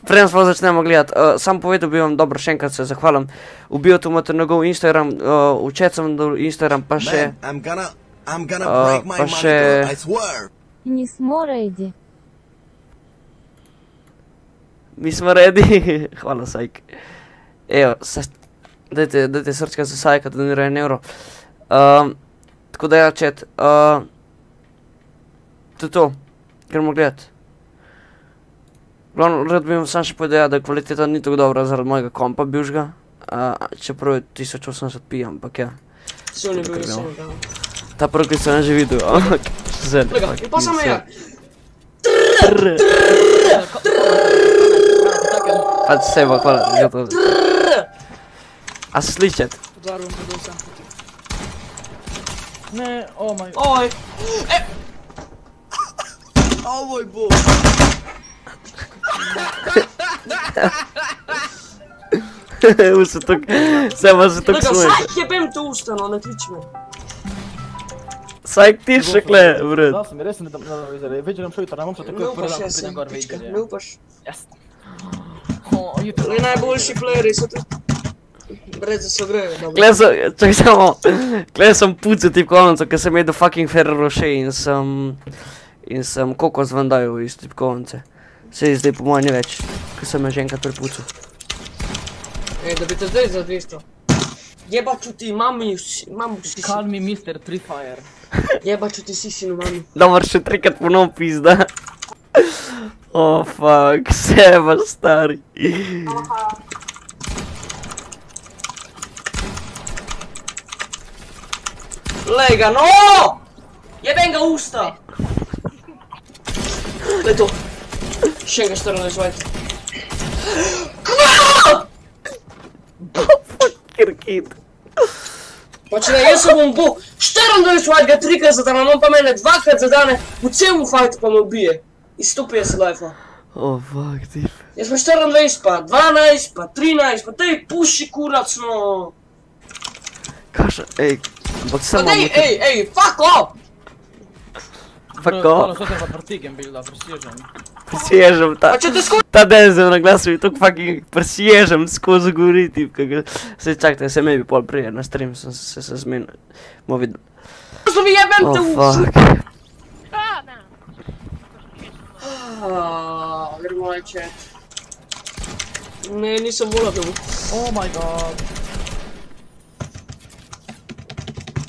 Preden smo začnemo gledati, sam povedal bi vam, dobro, še enkrat se zahvalim. Ubil tu imate njegov Instagram, v chat sem dal Instagram, pa še... Nismo ready. Mi smo ready. Hvala, Sajk. Evo, dajte srčka za Sajka, da donira 1 euro. Tako da ja, chat. To je to. Gremo gledati. Glavno, rad bi vam sam še povedal, da kvaliteta ni tako dobra zaradi mojega kompa bivšga. Čeprav je 1080p, ampak ja. Sve on je bil vse, da. Ta prvi, ki sem že videl, ampak zen. Lega, pa samo ja. Pač seba, hvala, že to. A se slišat? Podarvam podosa. Ne, oh my... Oj! O moj bog! Se tok, seba se tok Lega, smete. Sajk jebem te ustano, ne kliči me. Sajk ti še kle, vred. Da sam, res ne da već nam šao jutra, ne momča tako Ne je prvi upaš dan jesem, pridem gor pička, vidjeti. ne upaš. Jasno. Jutro. Li najboljši playeri so tu. Breze so grejo, dobro. Gle sem, čak samo, gle sem pucal tipkovnico, ker sem jedel fucking Ferrero Rocher in sem kokos ven dajal iz tipkovnice. Sej zdaj po mojem ni več, ker sem jo že enkrat prepucal. Ej, da bi te zdaj za 200. Jebaču ti mami, mamu si Call me Mr. Trifire. Jebaču ti sisinu mami. Dobar, še 3krat ponovno pizda. Oh fuck, seba stari. Lega, no! Jebem ga usta! Daj to. Še enega 14 white. Kva! Fuck, kirkit. Pač ne, jaz se bom bo 24 white ga 3krat zadane, on pa mene 2krat zadane, v celom fightu pa me ubije. Iz 150 life-a. Oh fuck, tip. Jaz pa 24 pa 12 pa 13 pa tej puši kurac no. Kaša, ej, ampak Pa samo... ej, fuck off! Fuck off. Što te pa partigen bil, da presježem. Presježem, Pa če te ta denzel na glasu je tok fucking presježem skozi gori, tip, kako... Sej čakajte, se me bi pol prije na stream, sem se zmenil. Mo videl. Što mi jebem te Oh usta! fuck. Gremo na chat. Ne, nisem volil da bo. Oh my god.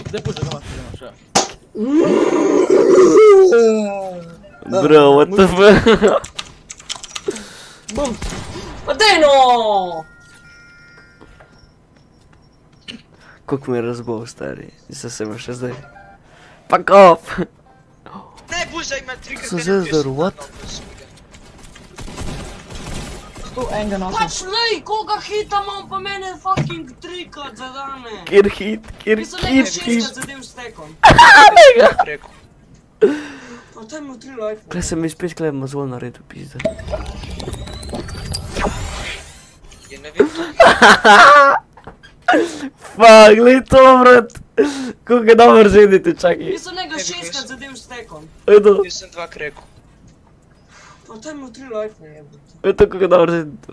Gdje puže ga imaš še? Bro, what the fuck? Bum! Pa dej no! Koliko me je razbol, stari. Nisem se me še zdaj. Fuck off! Ne, bužaj me 3 So zezdor, what? Tu enega nosim. Pač lej, koga hita imam pa mene fucking 3krat zadane. Kjer hit, kjer Mislim, nekaj hit, 6krat zadev s tekom. preko. Pa tam imel 3 life. Kaj sem mi spet klej mazol naredil, pizda. Je ne vem, Fuck, glej to, brat. Koliko je dobro žedite, čakaj. Mislim, nekaj 6krat zadev s tekom. Edo, jaz sem 2 kreko. Pa tam imel 3 life ne jebate. edo, koliko je dobro žedite.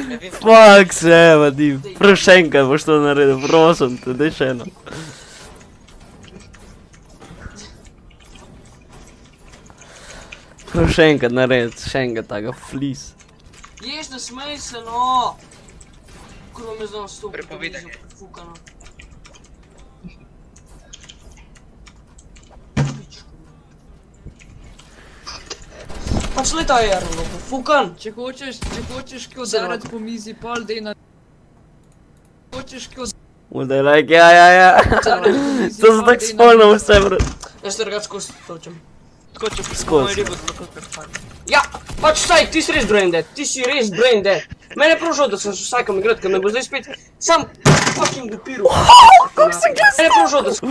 Ne vem, Fuck seba, div. Prav še enkrat boš to naredil, prosim te, daj še eno. Prav še enkrat narediti, še enkrat taga flis. Ješ, ne smej se no! Kurva me znam stopiti. Prepovedanje. Fukano. Pač leta je jarno, fukan. Če hočeš ki udarati po mizi, pol dej na... Hočeš ki Udaj like, ja. udarati po mizi, To so tako spolno vse, brat. Jaz te ragad skozi točem. skočil po Skozi. moj ribo, zelo kot fajn. Ja, pač Sajk, ti si res brain dead, ti si res brain dead. Mene je prav žal, da sem s Sajkom igrat, ker me bo zdaj spet sam fucking upiral. Kako sem glas... Mene je prav žal, da sem...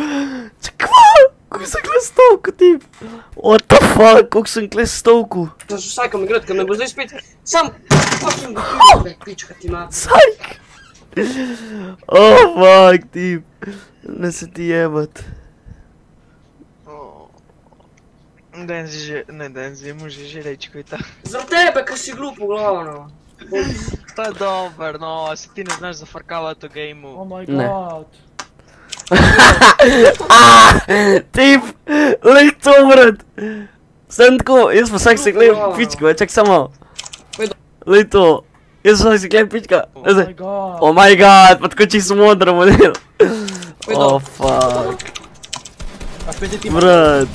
Čekaj, kako sem glas stovku, tip. What the fuck, kako sem glas stovku. s Sajkom igrat, ker me bo zdaj spet sam fucking upiral. Pička ti ima. Sajk. Oh fuck, tip. Ne se ti jebat. Denzi, može že reči, ko je ta. Zaradi tebe, ker si glup v glavno. To je dober, no, se ti ne znaš zafrkavati v gameu. Oh my Ne. god. Tip, lej to vrat. Sem tako, jaz pa vsak se gledam pičko, čak samo. Lej to, jaz pa vsak se gledam pička. Oh my god. Oh my god, pa tako čisto modro model. Oh fuck, A spet ti brat.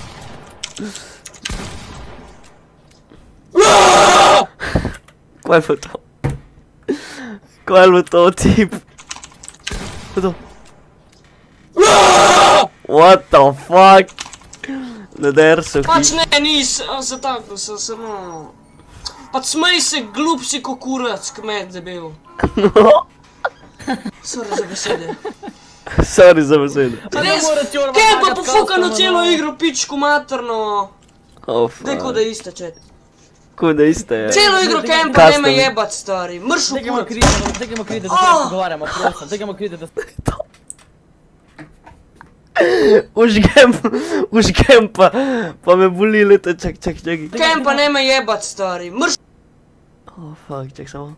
Kaj je bilo to? Kaj je bilo to, tip? Kaj je to? What the fuck? Ne der se Pač ne, se tako, sem samo... Pač smej se, glup si ko kurac, kmet debel. Sorry za besede. Sorry za besede. Res, kaj pa pofukano celo igro, pičku materno. Oh Daj, ko fuck. da je ista, čet. Ko da iste je. Celo igro kempa Kaj ne me ste? jebat, stari. Mrš v Tekamo kurac. kriti, da se pogovarjamo, prosim. Tekamo kriti, da se... Užgem pa me boli leto, čak. Kempa ne me jebat, stari. Mrš Oh fuck, čak samo.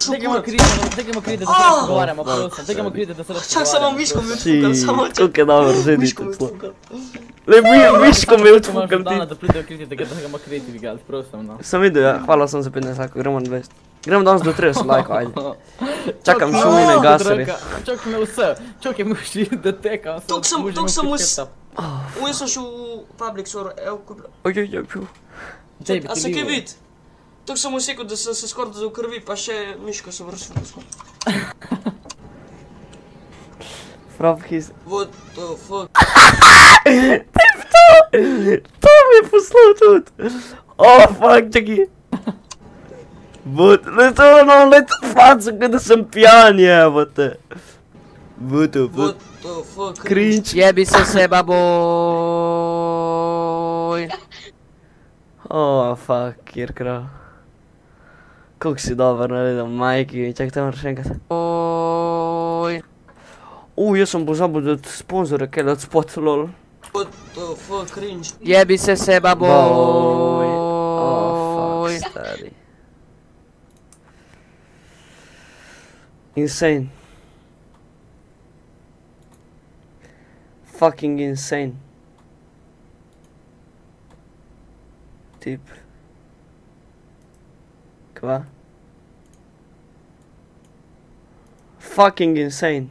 Tekamo kriti, da se pogovarjamo, prosim. Tekamo kriti, da se Čak samo miško me odfukal, samo čak. Kako je dobro, žedi Miško me to. odfukal. Le miško me Imaš odfukam dana, ti. da pridejo kriti, da tekamo kriti, gledati, prosim, no. Sem videl, ja, hvala sem za 15 lajkov, gremo na 20. Gremo danes do 30 lajkov, ajde. Čakam šumine gasari. Čak me vse, čak je muši, da tekam. Tuk sem jaz sem šel v public store, evo kupil. Ojoj, A se kaj vid? Tuk sem usekal, da sem se skoraj da v krvi, pa še miško sem vršil skoraj. Frog his... What the fuck? To mi je poslal tudi. Oh fuck, čaki. Le to faco, kada sem pijan, jebote. What the What fuck. the fuck? Cringe. Jebi se baboj. Oh fuck, kjer krav. Koliko si dober naredil, majki, čak te moraš enkrat. Oj. Jaz sem pozabil dati sponzore, kaj dati spot, lol. What the fuck, cringe? Jebi se baboj. Oh fuck, stari. Insane. Fucking insane. Tip. Kva? Fucking insane.